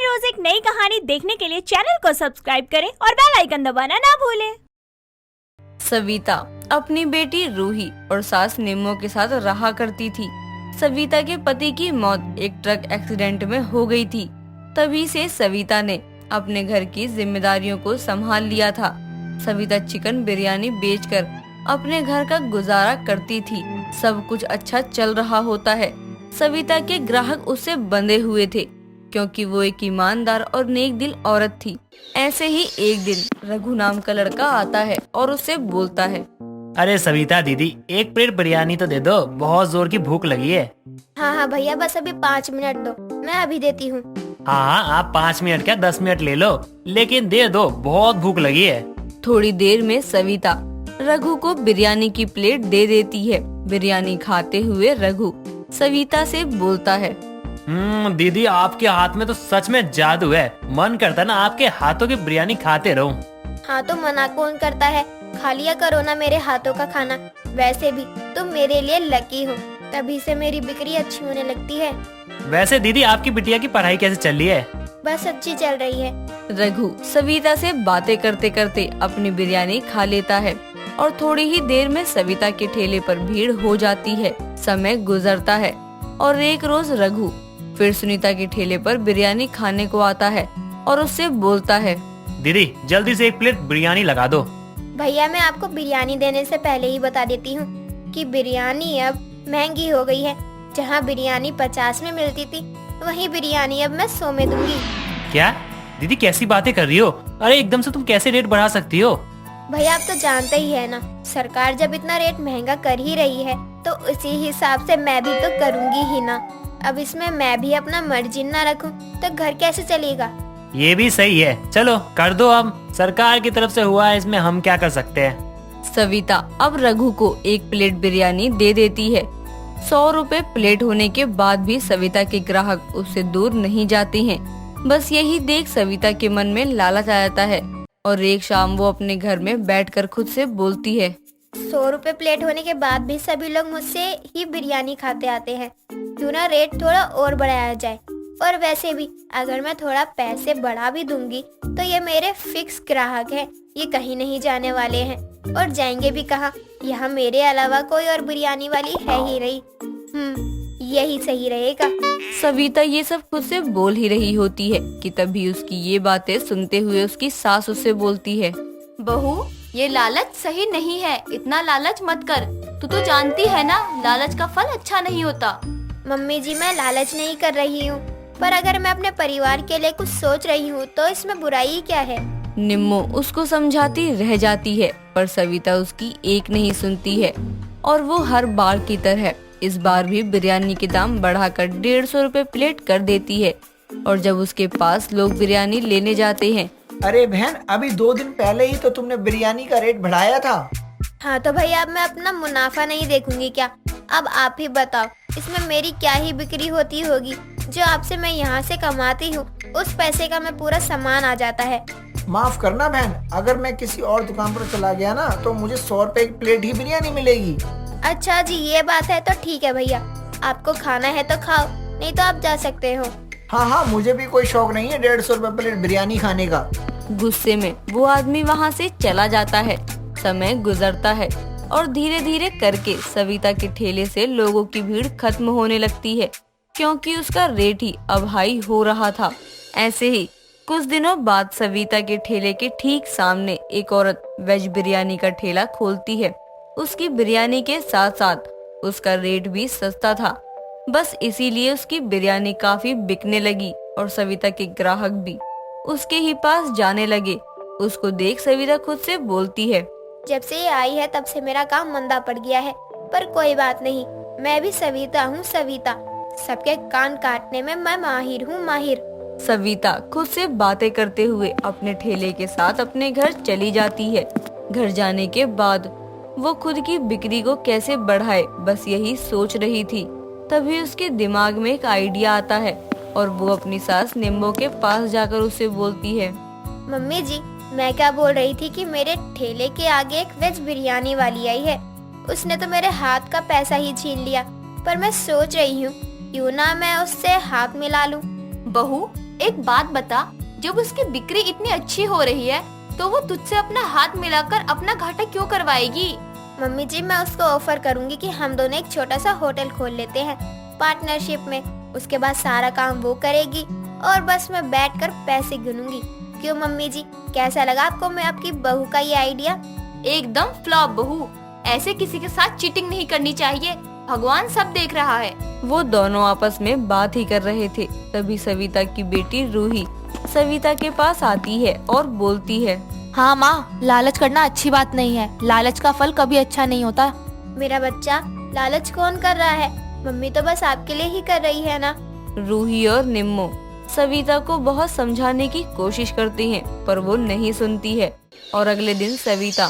हर रोज एक नई कहानी देखने के लिए चैनल को सब्सक्राइब करें और बेल आइकन दबाना ना भूलें। सविता अपनी बेटी रूही और सास निम्मो के साथ रहा करती थी। सविता के पति की मौत एक ट्रक एक्सीडेंट में हो गई थी। तभी से सविता ने अपने घर की जिम्मेदारियों को संभाल लिया था। सविता चिकन बिरयानी बेचकर अपने घर का गुजारा करती थी। सब कुछ अच्छा चल रहा होता है। सविता के ग्राहक उससे बंधे हुए थे क्योंकि वो एक ईमानदार और नेक दिल औरत थी। ऐसे ही एक दिन रघु नाम का लड़का आता है और उससे बोलता है, अरे सविता दीदी, एक प्लेट बिरयानी तो दे दो, बहुत जोर की भूख लगी है। हाँ भैया, बस अभी 5 मिनट दो, मैं अभी देती हूँ। हाँ, आप 5 मिनट क्या 10 मिनट ले लो, लेकिन दे दो, बहुत भूख लगी है। थोड़ी देर में सविता रघु को बिरयानी की प्लेट दे देती है। बिरयानी खाते हुए रघु सविता से बोलता है, दीदी, आपके हाथ में तो सच में जादू है। मन करता है ना आपके हाथों की बिरयानी खाते रहूं। हाँ तो मना कौन करता है, खा लिया करो ना मेरे हाथों का खाना। वैसे भी तुम मेरे लिए लकी हो, तभी से मेरी बिक्री अच्छी होने लगती है। वैसे दीदी, आपकी बिटिया की पढ़ाई कैसे चल रही है? बस अच्छी चल रही है। रघु सविता से बातें करते करते अपनी बिरयानी खा लेता है और थोड़ी ही देर में सविता के ठेले पर भीड़ हो जाती है। समय गुजरता है और एक रोज रघु फिर सुनीता के ठेले पर बिरयानी खाने को आता है और उससे बोलता है, दीदी जल्दी से एक प्लेट बिरयानी लगा दो। भैया, मैं आपको बिरयानी देने से पहले ही बता देती हूँ कि बिरयानी अब महंगी हो गई है। जहाँ बिरयानी 50 में मिलती थी, वहीं बिरयानी अब मैं 100 में दूंगी। क्या दीदी, कैसी बातें कर रही हो? अरे एकदम से तुम कैसे रेट बढ़ा सकती हो? भैया, आप तो जानते ही है ना, सरकार जब इतना रेट महंगा कर ही रही है तो उसी हिसाब से मैं भी तो करूँगी ही ना। अब इसमें मैं भी अपना मार्जिन ना रखूं तो घर कैसे चलेगा? ये भी सही है, चलो कर दो। अब सरकार की तरफ से हुआ है, इसमें हम क्या कर सकते हैं। सविता अब रघु को एक प्लेट बिरयानी दे देती है। 100 रुपए प्लेट होने के बाद भी सविता के ग्राहक उससे दूर नहीं जाते हैं। बस यही देख सविता के मन में लालच आ जाता है और एक शाम वो अपने घर में बैठकर खुद से बोलती है, 100 रुपए प्लेट होने के बाद भी सभी लोग मुझसे ही बिरयानी खाते आते हैं, क्यों ना रेट थोड़ा और बढ़ाया जाए। और वैसे भी अगर मैं थोड़ा पैसे बढ़ा भी दूंगी तो ये मेरे फिक्स ग्राहक हैं, ये कहीं नहीं जाने वाले हैं और जाएंगे भी कहाँ। यहाँ मेरे अलावा कोई और बिरयानी वाली है ही नहीं। यही सही रहेगा। सविता ये सब खुद से बोल ही रही होती है कि तभी उसकी ये बातें सुनते हुए उसकी सास उससे बोलती है, बहू, ये लालच सही नहीं है, इतना लालच मत कर। तू तो जानती है ना, लालच का फल अच्छा नहीं होता। मम्मी जी, मैं लालच नहीं कर रही हूँ, पर अगर मैं अपने परिवार के लिए कुछ सोच रही हूँ तो इसमें बुराई क्या है? निम्मो उसको समझाती रह जाती है पर सविता उसकी एक नहीं सुनती है और वो हर बार की तरह इस बार भी बिरयानी के दाम बढ़ाकर 150 रुपए प्लेट कर देती है। और जब उसके पास लोग बिरयानी लेने जाते हैं, अरे बहन, अभी 2 दिन पहले ही तो तुमने बिरयानी का रेट बढ़ाया था। हाँ तो भैया, अब मैं अपना मुनाफा नहीं देखूंगी क्या? अब आप ही बताओ, इसमें मेरी क्या ही बिक्री होती होगी? जो आपसे मैं यहाँ से कमाती हूँ, उस पैसे का मैं पूरा सामान आ जाता है। माफ करना बहन, अगर मैं किसी और दुकान पर चला गया ना तो मुझे 100 रुपए की प्लेट ही बिरयानी मिलेगी। अच्छा जी, ये बात है तो ठीक है भैया, आपको खाना है तो खाओ, नहीं तो आप जा सकते हो। हाँ, मुझे भी कोई शौक नहीं है 150 रुपए प्लेट बिरयानी खाने का। गुस्से में वो आदमी वहाँ से चला जाता है। समय गुजरता है और धीरे धीरे करके सविता के ठेले से लोगों की भीड़ खत्म होने लगती है क्योंकि उसका रेट ही अब हाई हो रहा था। ऐसे ही कुछ दिनों बाद सविता के ठेले के ठीक सामने एक औरत वेज बिरयानी का ठेला खोलती है। उसकी बिरयानी के साथ साथ उसका रेट भी सस्ता था। बस इसीलिए उसकी बिरयानी काफी बिकने लगी और सविता के ग्राहक भी उसके ही पास जाने लगे। उसको देख सविता खुद से बोलती है, जब से ये आई है तब से मेरा काम मंदा पड़ गया है, पर कोई बात नहीं, मैं भी सविता हूँ सविता। सबके कान काटने में मैं माहिर हूँ माहिर। सविता खुद से बातें करते हुए अपने ठेले के साथ अपने घर चली जाती है। घर जाने के बाद वो खुद की बिक्री को कैसे बढ़ाए, बस यही सोच रही थी। तभी उसके दिमाग में एक आइडिया आता है और वो अपनी सास निम्बो के पास जाकर उससे बोलती है, मम्मी जी, मैं क्या बोल रही थी कि मेरे ठेले के आगे एक वेज बिरयानी वाली आई है। उसने तो मेरे हाथ का पैसा ही छीन लिया, पर मैं सोच रही हूँ क्यों ना मैं उससे हाथ मिला लूं। बहू, एक बात बता, जब उसकी बिक्री इतनी अच्छी हो रही है तो वो तुझसे अपना हाथ मिलाकर अपना घाटा क्यों करवाएगी? मम्मी जी, मैं उसको ऑफर करूंगी कि हम दोनों एक छोटा सा होटल खोल लेते हैं पार्टनरशिप में। उसके बाद सारा काम वो करेगी और बस मैं बैठकर पैसे गिनूंगी। क्यों मम्मी जी, कैसा लगा आपको मैं आपकी बहू का ये आइडिया? एकदम फ्लॉप बहू, ऐसे किसी के साथ चीटिंग नहीं करनी चाहिए। भगवान सब देख रहा है। वो दोनों आपस में बात ही कर रहे थे, तभी सविता की बेटी रूही सविता के पास आती है और बोलती है, हाँ माँ, लालच करना अच्छी बात नहीं है। लालच का फल कभी अच्छा नहीं होता। मेरा बच्चा, लालच कौन कर रहा है? मम्मी तो बस आपके लिए ही कर रही है ना। रूही और निम्मो सविता को बहुत समझाने की कोशिश करती हैं, पर वो नहीं सुनती है। और अगले दिन सविता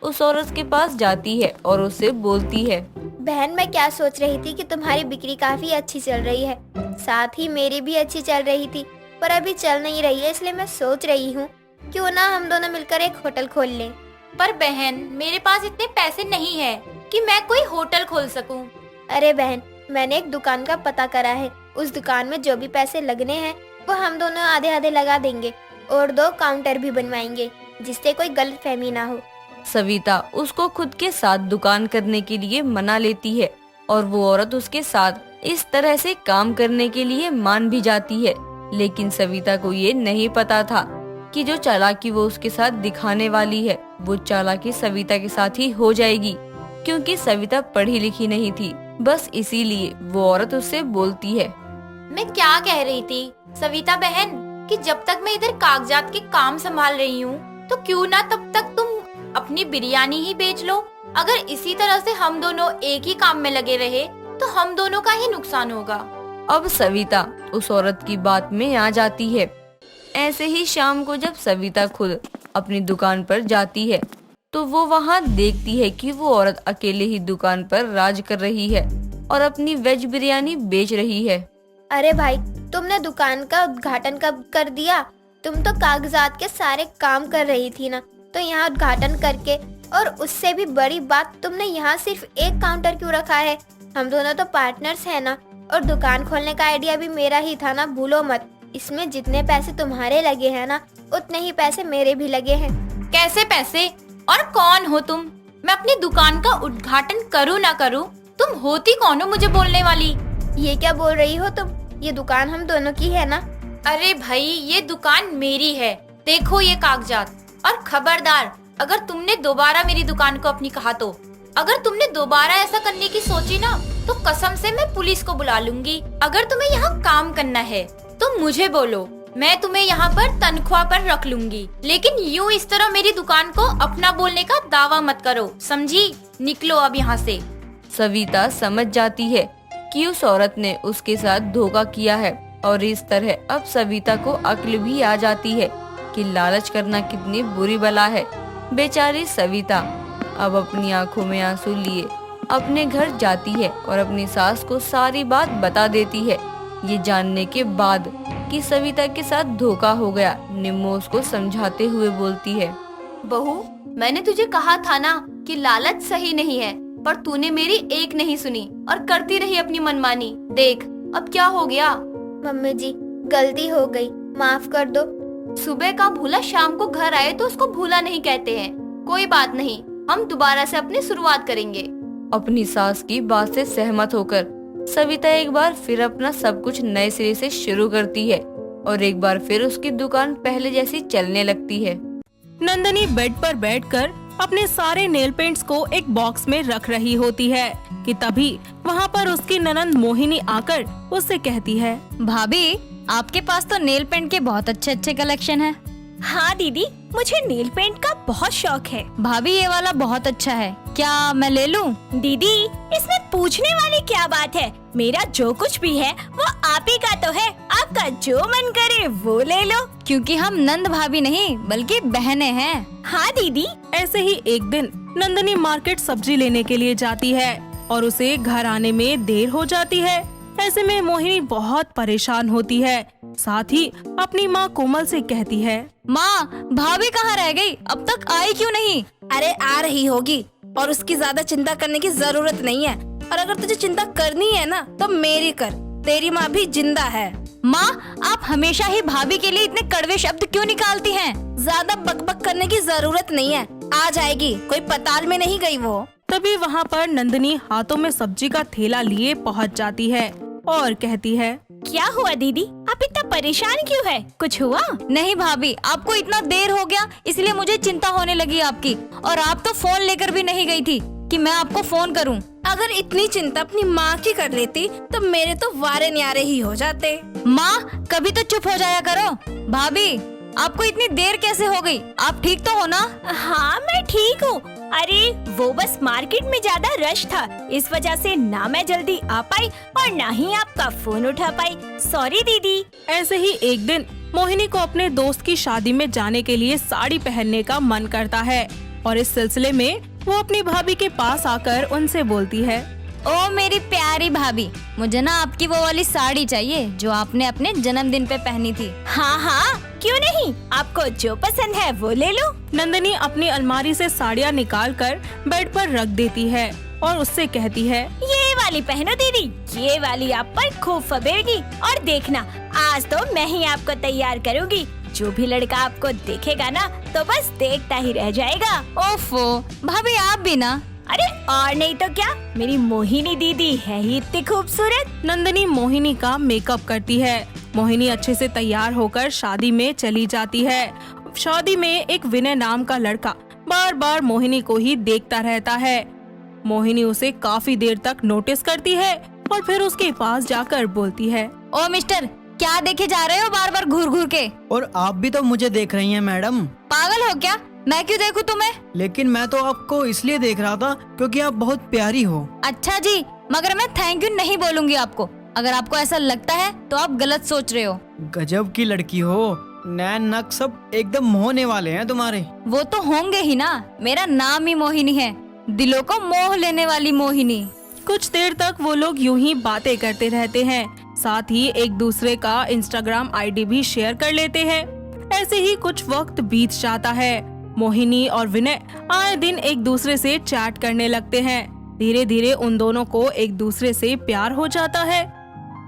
उस औरत के पास जाती है और उससे बोलती है, बहन, मैं क्या सोच रही थी कि तुम्हारी बिक्री काफी अच्छी चल रही है, साथ ही मेरी भी अच्छी चल रही थी, पर अभी चल नहीं रही है, इसलिए मैं सोच रही हूँ क्यों ना हम दोनों मिलकर एक होटल खोल लें। पर बहन, मेरे पास इतने पैसे नहीं है कि मैं कोई होटल खोल सकूं। अरे बहन, मैंने एक दुकान का पता करा है। उस दुकान में जो भी पैसे लगने हैं वो हम दोनों आधे आधे लगा देंगे और 2 काउंटर भी बनवाएंगे जिससे कोई गलतफहमी ना हो। सविता उसको खुद के साथ दुकान करने के लिए मना लेती है और वो औरत उसके साथ इस तरह से काम करने के लिए मान भी जाती है। लेकिन सविता को ये नहीं पता था कि जो चालाकी वो उसके साथ दिखाने वाली है वो चालाकी सविता के साथ ही हो जाएगी, क्योंकि सविता पढ़ी लिखी नहीं थी। बस इसीलिए वो औरत उससे बोलती है, मैं क्या कह रही थी सविता बहन, कि जब तक मैं इधर कागजात के काम संभाल रही हूँ तो क्यों ना तब तक तुम अपनी बिरयानी ही बेच लो। अगर इसी तरह से हम दोनों एक ही काम में लगे रहे तो हम दोनों का ही नुकसान होगा। अब सविता उस औरत की बात में आ जाती है। ऐसे ही शाम को जब सविता खुद अपनी दुकान पर जाती है तो वो वहाँ देखती है कि वो औरत अकेले ही दुकान पर राज कर रही है और अपनी वेज बिरयानी बेच रही है। अरे भाई, तुमने दुकान का उद्घाटन कब कर दिया? तुम तो कागजात के सारे काम कर रही थी ना, तो यहाँ उद्घाटन करके, और उससे भी बड़ी बात, तुमने यहाँ सिर्फ एक काउंटर क्यों रखा है? हम दोनों तो पार्टनर्स हैं ना, और दुकान खोलने का आइडिया भी मेरा ही था ना, भूलो मत। इसमें जितने पैसे तुम्हारे लगे हैं ना, उतने ही पैसे मेरे भी लगे हैं। कैसे पैसे? और कौन हो तुम? मैं अपनी दुकान का उद्घाटन करूँ ना करूँ, तुम होती कौन हो मुझे बोलने वाली? ये क्या बोल रही हो तुम? ये दुकान हम दोनों की है ना। अरे भाई, ये दुकान मेरी है, देखो ये कागजात। और खबरदार, अगर तुमने दोबारा मेरी दुकान को अपनी कहा तो, अगर तुमने दोबारा ऐसा करने की सोची ना तो कसम से मैं पुलिस को बुला लूंगी। अगर तुम्हें यहाँ काम करना है तो मुझे बोलो, मैं तुम्हें यहाँ पर तनख्वाह पर रख लूंगी, लेकिन यूँ इस तरह मेरी दुकान को अपना बोलने का दावा मत करो, समझी? निकलो अब यहाँ से। सविता समझ जाती है कि उस औरत ने उसके साथ धोखा किया है और इस तरह अब सविता को अक्ल भी आ जाती है कि लालच करना कितनी बुरी बला है। बेचारी सविता अब अपनी आंखों में आंसू लिए अपने घर जाती है और अपनी सास को सारी बात बता देती है। ये जानने के बाद कि सविता के साथ धोखा हो गया, निम्मो उसको समझाते हुए बोलती है, बहू, मैंने तुझे कहा था ना कि लालच सही नहीं है, पर तूने मेरी एक नहीं सुनी और करती रही अपनी मनमानी। देख अब क्या हो गया। मम्मी जी, गलती हो गई, माफ कर दो। सुबह का भूला शाम को घर आए तो उसको भूला नहीं कहते हैं। कोई बात नहीं, हम दोबारा से अपनी शुरुआत करेंगे। अपनी सास की बात से सहमत होकर सविता एक बार फिर अपना सब कुछ नए सिरे से शुरू करती है और एक बार फिर उसकी दुकान पहले जैसी चलने लगती है। नंदनी बेड पर बैठकर अपने सारे नेल पेंट्स को एक बॉक्स में रख रही होती है कि तभी वहाँ पर उसकी ननंद मोहिनी आकर उससे कहती है, भाभी, आपके पास तो नेल पेंट के बहुत अच्छे अच्छे कलेक्शन है। हाँ दीदी, मुझे नेल पेंट का बहुत शौक है। भाभी, ये वाला बहुत अच्छा है, क्या मैं ले लूं? दीदी, इसमें पूछने वाली क्या बात है? मेरा जो कुछ भी है वो आप ही का तो है, आपका जो मन करे वो ले लो। क्योंकि हम नंद भाभी नहीं बल्कि बहनें हैं। हाँ दीदी। ऐसे ही एक दिन नंदनी मार्केट सब्जी लेने के लिए जाती है और उसे घर आने में देर हो जाती है। ऐसे में मोहिनी बहुत परेशान होती है, साथ ही अपनी माँ कोमल से कहती है, माँ, भाभी कहाँ रह गई? अब तक आई क्यों नहीं? अरे आ रही होगी और उसकी ज्यादा चिंता करने की जरूरत नहीं है। और अगर तुझे चिंता करनी है ना तो मेरी कर, तेरी माँ भी जिंदा है। माँ, आप हमेशा ही भाभी के लिए इतने कड़वे शब्द क्यों निकालती हैं? ज्यादा बकबक करने की जरूरत नहीं है, आ जाएगी, कोई पताल में नहीं गई वो। तभी वहाँ पर नंदनी हाथों में सब्जी का थैला लिए पहुँच जाती है और कहती है, क्या हुआ दीदी, आप इतना परेशान क्यों है? कुछ हुआ? नहीं भाभी, आपको इतना देर हो गया इसलिए मुझे चिंता होने लगी आपकी। और आप तो फोन लेकर भी नहीं गई थी कि मैं आपको फोन करूं। अगर इतनी चिंता अपनी माँ की कर लेती तो मेरे तो वारे न्यारे ही हो जाते। माँ, कभी तो चुप हो जाया करो। भाभी, आपको इतनी देर कैसे हो गई? आप ठीक तो हो ना? हाँ, मैं ठीक हूँ। अरे वो बस मार्केट में ज्यादा रश था, इस वजह से ना मैं जल्दी आ पाई और ना ही आपका फोन उठा पाई। सॉरी दीदी। ऐसे ही एक दिन मोहिनी को अपने दोस्त की शादी में जाने के लिए साड़ी पहनने का मन करता है और इस सिलसिले में वो अपनी भाभी के पास आकर उनसे बोलती है, ओ मेरी प्यारी भाभी, मुझे ना आपकी वो वाली साड़ी चाहिए जो आपने अपने जन्मदिन पे पहनी थी। हाँ हाँ, क्यों नहीं, आपको जो पसंद है वो ले लो। नंदनी अपनी अलमारी से साड़ियाँ निकालकर बेड पर रख देती है और उससे कहती है, ये वाली पहनो दीदी, ये वाली आप पर खूब फबेगी। और देखना, आज तो मैं ही आपको तैयार करूँगी। जो भी लड़का आपको देखेगा ना तो बस देखता ही रह जाएगा। ओफो भाभी, आप भी ना। अरे और नहीं तो क्या, मेरी मोहिनी दीदी है ही इतनी खूबसूरत। नंदनी मोहिनी का मेकअप करती है। मोहिनी अच्छे से तैयार होकर शादी में चली जाती है। शादी में एक विनय नाम का लड़का बार बार मोहिनी को ही देखता रहता है। मोहिनी उसे काफी देर तक नोटिस करती है और फिर उसके पास जाकर बोलती है, ओ मिस्टर, क्या देखे जा रहे हो बार बार घूर घूर के? और आप भी तो मुझे देख रही हैं मैडम। पागल हो क्या? मैं क्यों देखूं तुम्हें? लेकिन मैं तो आपको इसलिए देख रहा था क्योंकि आप बहुत प्यारी हो। अच्छा जी, मगर मैं थैंक यू नहीं बोलूंगी आपको। अगर आपको ऐसा लगता है तो आप गलत सोच रहे हो। गजब की लड़की हो, नैन नक सब एकदम मोहने वाले हैं तुम्हारे। वो तो होंगे ही ना, मेरा नाम ही मोहिनी है, दिलों को मोह लेने वाली मोहिनी। कुछ देर तक वो लोग यूं ही बातें करते रहते हैं, साथ ही एक दूसरे का इंस्टाग्राम आईडी भी शेयर कर लेते हैं। ऐसे ही कुछ वक्त बीत जाता है। मोहिनी और विनय आए दिन एक दूसरे से चैट करने लगते हैं। धीरे धीरे उन दोनों को एक दूसरे से प्यार हो जाता है।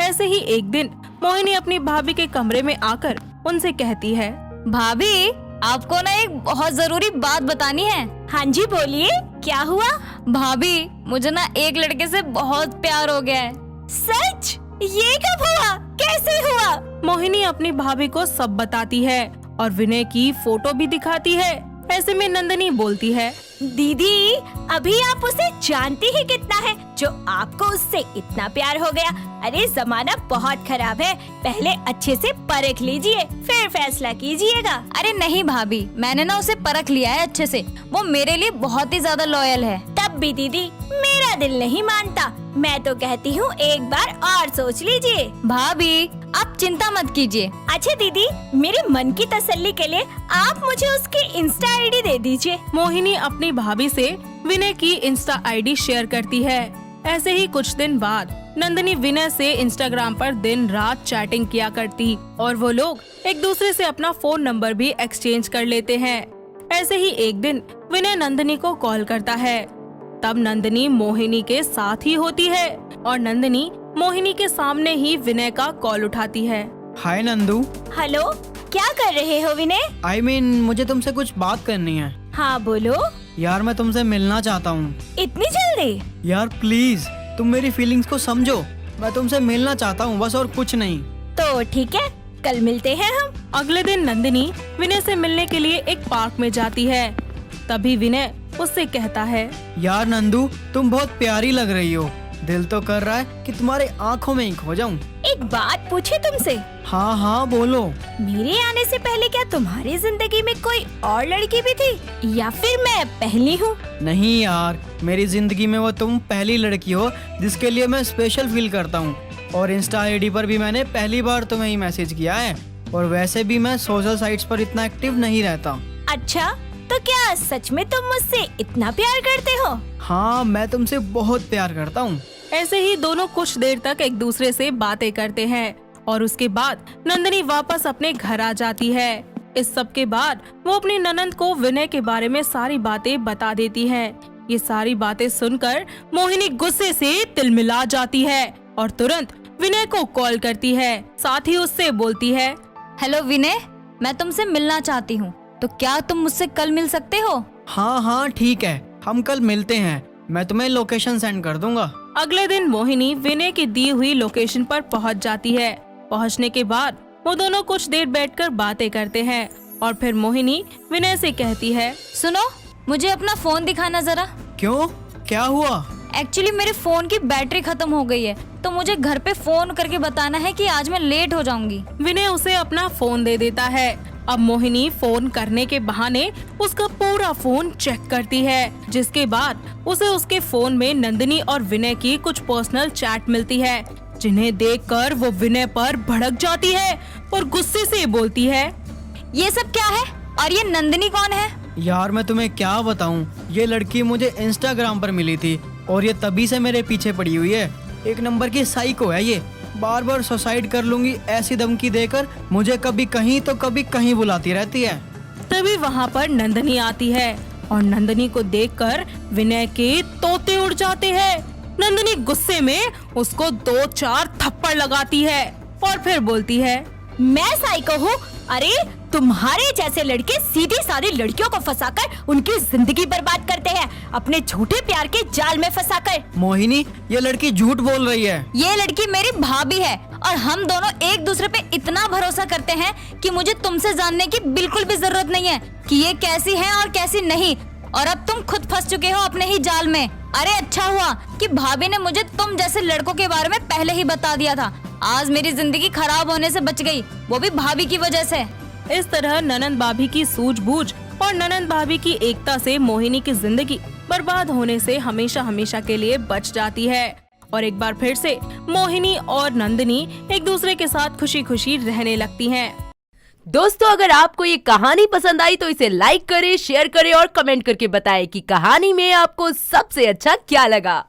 ऐसे ही एक दिन मोहिनी अपनी भाभी के कमरे में आकर उनसे कहती है, भाभी, आपको ना एक बहुत जरूरी बात बतानी है। हाँ जी बोलिए, क्या हुआ? भाभी, मुझे ना एक लड़के से बहुत प्यार हो गया है। सच? ये कब हुआ, कैसे हुआ? मोहिनी अपनी भाभी को सब बताती है और विनय की फोटो भी दिखाती है। ऐसे में नंदनी बोलती है, दीदी अभी आप उसे जानती ही कितना है जो आपको उससे इतना प्यार हो गया। अरे जमाना बहुत खराब है, पहले अच्छे से परख लीजिए फिर फैसला कीजिएगा। अरे नहीं भाभी, मैंने ना उसे परख लिया है अच्छे से, वो मेरे लिए बहुत ही ज्यादा लॉयल है। तब भी दीदी मेरा दिल नहीं मानता, मैं तो कहती हूँ एक बार और सोच लीजिए। भाभी, आप चिंता मत कीजिए। अच्छा दीदी, मेरे मन की तसल्ली के लिए आप मुझे उसकी इंस्टा आईडी दे दीजिए। मोहिनी अपनी भाभी से विनय की इंस्टा आईडी शेयर करती है। ऐसे ही कुछ दिन बाद नंदनी विनय से इंस्टाग्राम पर दिन रात चैटिंग किया करती और वो लोग एक दूसरे से अपना फोन नंबर भी एक्सचेंज कर लेते हैं। ऐसे ही एक दिन विनय नंदनी को कॉल करता है। तब नंदनी मोहिनी के साथ ही होती है और नंदनी मोहिनी के सामने ही विनय का कॉल उठाती है। हाय नंदू। हेलो, क्या कर रहे हो विनय? I mean, मुझे तुमसे कुछ बात करनी है। हाँ बोलो। यार मैं तुमसे मिलना चाहता हूँ। इतनी जल्दी? यार प्लीज तुम मेरी फीलिंग्स को समझो, मैं तुमसे मिलना चाहता हूँ बस, और कुछ नहीं। तो ठीक है, कल मिलते हैं हम। अगले दिन नंदनी विनय से मिलने के लिए एक पार्क में जाती है। तभी विनय उससे कहता है, यार नंदू तुम बहुत प्यारी लग रही हो, दिल तो कर रहा है कि तुम्हारे आँखों में ही खो जाऊं। एक बात पूछे तुमसे? हाँ हाँ बोलो। मेरे आने से पहले क्या तुम्हारी जिंदगी में कोई और लड़की भी थी या फिर मैं पहली हूँ? नहीं यार, मेरी जिंदगी में वो तुम पहली लड़की हो जिसके लिए मैं स्पेशल फील करता हूँ। और इंस्टा आईडी पर भी मैंने पहली बार तुम्हें ही मैसेज किया है, और वैसे भी मैं सोशल साइट्स पर इतना एक्टिव नहीं रहता। अच्छा, तो क्या सच में तुम मुझसे इतना प्यार करते हो? हाँ, मैं तुमसे बहुत प्यार करता हूँ। ऐसे ही दोनों कुछ देर तक एक दूसरे से बातें करते हैं और उसके बाद नंदनी वापस अपने घर आ जाती है। इस सब के बाद वो अपनी ननंद को विनय के बारे में सारी बातें बता देती है। ये सारी बातें सुनकर मोहिनी गुस्से से तिलमिला जाती है और तुरंत विनय को कॉल करती है। साथ ही उससे बोलती है, हेलो विनय, मैं तुमसे मिलना चाहती हूँ, तो क्या तुम मुझसे कल मिल सकते हो? हाँ हाँ ठीक है, हम कल मिलते हैं, मैं तुम्हें लोकेशन सेंड कर दूंगा। अगले दिन मोहिनी विनय की दी हुई लोकेशन पर पहुंच जाती है। पहुंचने के बाद वो दोनों कुछ देर बैठकर बातें करते हैं और फिर मोहिनी विनय से कहती है, सुनो, मुझे अपना फोन दिखाना जरा। क्यों, क्या हुआ? एक्चुअली मेरे फोन की बैटरी खत्म हो गई है, तो मुझे घर पे फोन करके बताना है कि आज मैं लेट हो जाऊंगी। विनय उसे अपना फोन दे देता है। अब मोहिनी फोन करने के बहाने उसका पूरा फोन चेक करती है, जिसके बाद उसे उसके फोन में नंदिनी और विनय की कुछ पर्सनल चैट मिलती है, जिन्हें देखकर वो विनय पर भड़क जाती है और गुस्से से बोलती है, ये सब क्या है और ये नंदिनी कौन है? यार मैं तुम्हें क्या बताऊं, ये लड़की मुझे इंस्टाग्राम पर मिली थी और ये तभी से मेरे पीछे पड़ी हुई है। एक नंबर की साइको है ये, बार बार सुसाइड कर लूंगी ऐसी धमकी देकर मुझे कभी कहीं तो कभी कहीं बुलाती रहती है। तभी वहाँ पर नंदिनी आती है और नंदिनी को देखकर विनय के तोते उड़ जाते हैं। नंदिनी गुस्से में उसको 2-4 थप्पड़ लगाती है और फिर बोलती है, मैं साइको हूँ? अरे तुम्हारे जैसे लड़के सीधी सादी लड़कियों को फंसाकर उनकी जिंदगी बर्बाद करते हैं, अपने झूठे प्यार के जाल में फंसाकर। मोहिनी, ये लड़की झूठ बोल रही है। ये लड़की मेरी भाभी है और हम दोनों एक दूसरे पे इतना भरोसा करते हैं कि मुझे तुमसे जानने की बिल्कुल भी जरूरत नहीं है कि ये कैसी है और कैसी नहीं। और अब तुम खुद फंस चुके हो अपने ही जाल में। अरे अच्छा हुआ कि भाभी ने मुझे तुम जैसे लड़कों के बारे में पहले ही बता दिया था। आज मेरी जिंदगी खराब होने से बच गई, वो भी भाभी की वजह से। इस तरह ननंद भाभी की सूझबूझ और ननंद भाभी की एकता से मोहिनी की जिंदगी बर्बाद होने से हमेशा हमेशा के लिए बच जाती है और एक बार फिर से मोहिनी और नंदिनी एक दूसरे के साथ खुशी खुशी रहने लगती हैं। दोस्तों, अगर आपको ये कहानी पसंद आई तो इसे लाइक करें, शेयर करें और कमेंट करके बताएं कि कहानी में आपको सबसे अच्छा क्या लगा।